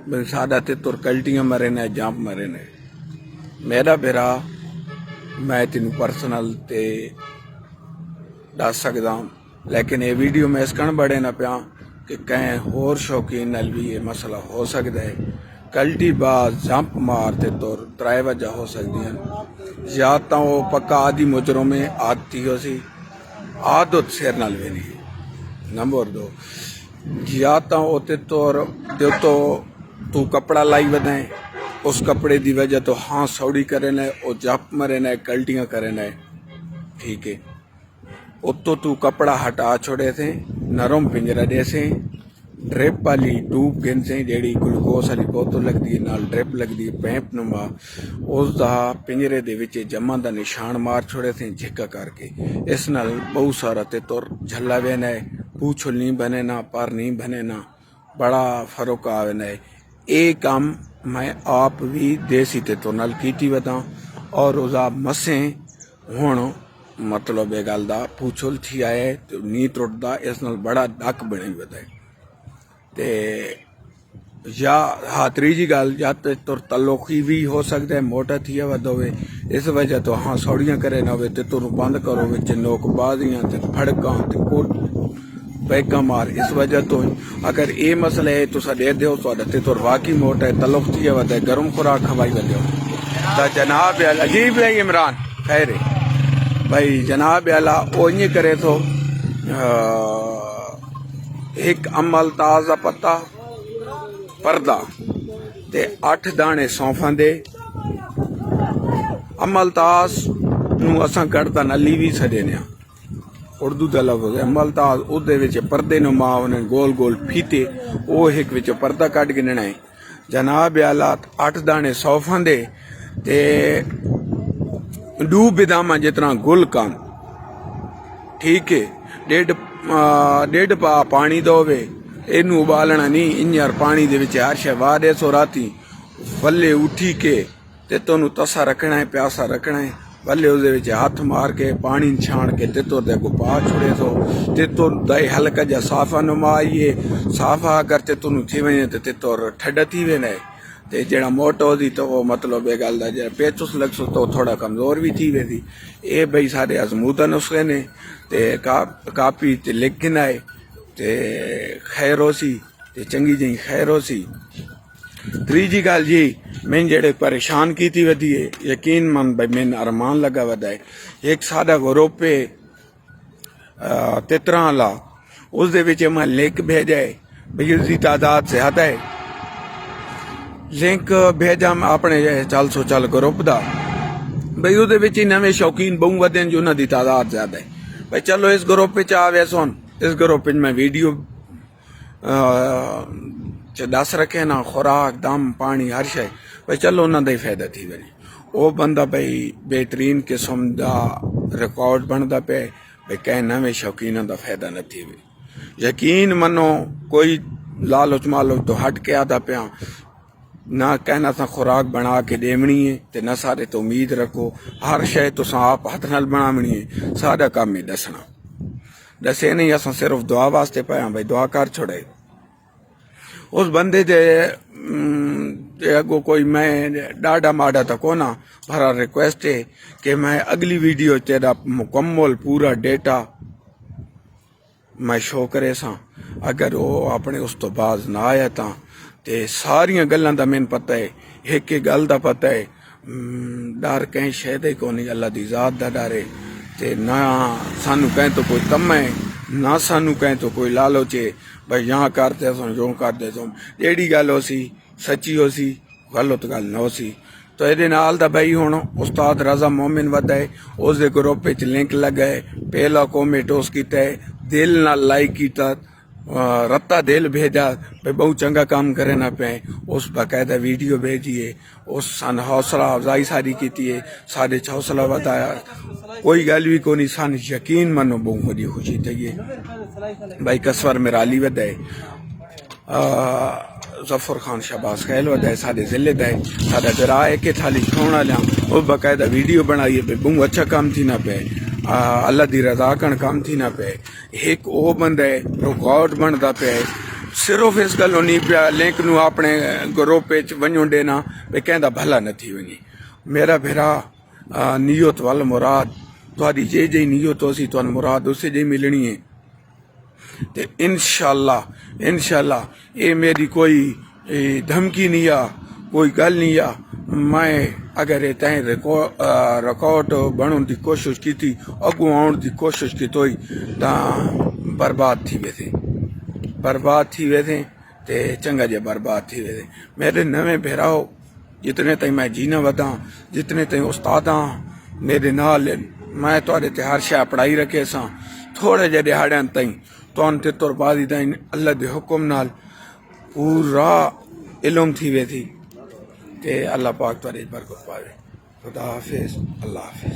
भाई साडा ते तुर कल्टियां मरे ने जंप मरे ने मेरा बेरा मैं तेन पर्सनल ते दस सकदा लेकिन ये वीडियो मैं इस कण बड़े ना पिया कि कहीं होर शौकीन नाल भी ये मसला हो सकता है। कल्टी बाज जंप मारते तुर 3 वजह हो सकती हैं या तो वो पक्का आदि मुजरों में आदती हो सी आदत सिर नाल भी नहीं। नंबर 2 या तो उते तुर जो तो तू कपड़ा लाई वधाए उस कपड़े की वजह तो हाँ सौड़ी करे न और जप मरे न कल्टियां करे न ठीक है। उतो तू कपड़ा हटा छोड़े थे नरम पिंजरा जैसे ड्रिप वाली ट्यूब गिन से जेड़ी ग्लूकोस वाली बोतल लगती है नाल ड्रिप लगती है पैंप नुमा उसका पिंजरे दे विच जमा का निशान मार छोड़े थे झिक्का करके। इस नाल बहुत सारा ते तुर झल्ला वे न पूछ नहीं बने ना पर नहीं बने ना बड़ा फर्क आवे न। ये काम मैं आप भी देसी ते तो नाल कीती वदा और उसका मसे हुण मतलब ये गल दा पूछल थी आए तो नी टुटदा इस नाल बड़ा डक बने वदा ते या हाँ तीजी गल या तो तुर तलोखी भी हो सकता है मोटा थी वध होवे इस वजह तो हाँ सौड़ियां करे ना होवे ते तुर बंद करो विच नोकबाजियां ते फड़कां ते कोट पैका मार इस वजह तो अगर ये मसला है तो दे दो तो तुर वाकई मोटा है तलुख थी वध है गर्म खुराक खवाई वधो तो जनाब अजीब है इमरान खैर भाई जनाब अला वो इन करे तो एक अमल ताज़ा पत्ता पर्दा ते 8 दाने सौंफां दे अमल ताज नूं असां कड़ता नली भी छॾने उर्दू का लफ्ज़ अमल ताज उहदे विच पर्दे नु मां उन्हें गोल गोल फीते वो एक विच पर्दा कट गिनना है। जनाब आला 8 दाने सौंफां दे ते 2 बिदामा जितना गुल काम ठीक है। 1.5 पा पानी दोवे इनू उबालना नहीं इंजर पानी दे विच हर शे वाह दे सो राती वल्ले उठी के ते तोनू तसा रखना है प्यासा रखना है वल्ले उस विच हाथ मार के पानी छाण के ते तो दे को पा छोड़े तो ते तो दई हल्का जा साफा नुमा आइए साफा अगर ते तोनू थी वने ते तो ठड थी वेने ते जेड़ा मोटो दी तो वो मतलब ये गल दा जे पेचुस लगसो तो थोड़ा कमजोर भी थी वेदी। ए भाई सारे अजमूदा नुस्खे ने ते कापी ते लिखना है ते खैर होसी ते चंगी जी खैर होसी। तीजी गल जी मैं जेड़े परेशान की थी वधी है यकीन मन भाई मैं अरमान लगा वधा है एक सादा ग्रुप है तितरा ला उस दे विच मैं लिंक भेजा है भाई उसकी तादाद ज्यादा है लिंक भेजा मैं अपने चल सो चल ग्रुप दा भाई उहदे विच नवे शौकीन बहु वधन जो उन्हां दी तादाद ज्यादा है भाई चलो इस ग्रुप च आवे सोन इस ग्रुप में वीडियो दस रखे ना खुराक दम पानी हर शे भाई चलो उन्होंने ही फायदा थी वही वो बंदा भाई बेहतरीन किस्म का रिकॉर्ड बनता पे भाई कहीं नवे शौकीन का फायदा न थी यकीन मनो कोई लालच मालच तो हट के आता पिया ना कहना सा खुराक बना के देवनी है ते न सारे तो उम्मीद रखो हर शे तो आप हाथ नाल बनावनी है सारा काम ही दसना दसे नहीं असा सिर्फ दुआ वास्ते पाया भाई दुआ कर छोड़े उस बंदे दे अगो कोई मैं डाढ़ा माड़ा तो कोना भरा रिक्वेस्ट है कि मैं अगली वीडियो तेरा मुकम्मल पूरा डेटा मैं शो करे सा अगर वो अपने उस तो बाज ना आया ता ते सारियां गल्लां दा मैनू पता है एक गल दा पता है डर कहीं शे दा को नहीं अल्लाह दी जात दा डर है ते ना सानू कहीं तो कोई तम है ना सानू कहीं तो कोई लालच है भाई यहाँ करते सो जो करते सो जेड़ी गल हो सी सच्ची हो सी गलत गल न हो सी तो ये नाल दा भाई हुण उस्ताद रजा मोमिन वधा है उस दे ग्रुप विच लिंक लगा है पहला कोमेटोस कीता है दिल नाल लाइक कीता रत्ता दिल भेजा भाई बहुत चंगा काम करे ना पे उस बाकायदा वीडियो भेजिए उस सन हौसला अफजाई सारी की है साढ़े हौसला बताया कोई गल भी को नहीं सन यकीन मनो बहुत वही खुशी थी भाई कसवर मिराली वधा है जफर खान शहबाज खैल वधा है साढ़े जिले का है साढ़ा जरा एक थाली खाने लिया और बाकायदा वीडियो बनाइए पे बहुत अच्छा काम थी ना पे अल्लाह दी रजा कण काम थी ना पे एक वो बंदा है रिकॉर्ड बनता पे सिर्फ इस गलों नहीं पिया लिंक नू अपने ग्रुप च वञो देना भई कहंदा भला न थी वञे। मेरा भेरा नीयत वाल मुराद तुहाडी जे नीयत होसी तुहानू मुराद उसे जी मिलनी है। ते इंशाअल्लाह ये मेरी कोई धमकी नहीं आ, कोई गल नहीं आ। मैं अगर ये तैं रिकॉर्ड बनने की कोशिश की थी, अगू आने की कोशिश की तो बर्बाद थी वे थे ते चंगा जे बर्बाद थी वे थे। मेरे नवे भेराओ जितने ताईं मैं जीना वधा, जितने ताईं उस्ताद हाँ मेरे नाल, मैं तुहाडे ते हर शै पढ़ाई रखे सां। थोड़े जे दिहाड़ियां ताईं तुहानू ते तुरबादी ताईं अल्लाह दे हुक्म नाल पूरा इल्म थी वे थी ते अल्लाह पाक तुहाडे बरकत पावे। खुदा हाफिज़, अल्लाह हाफिज़।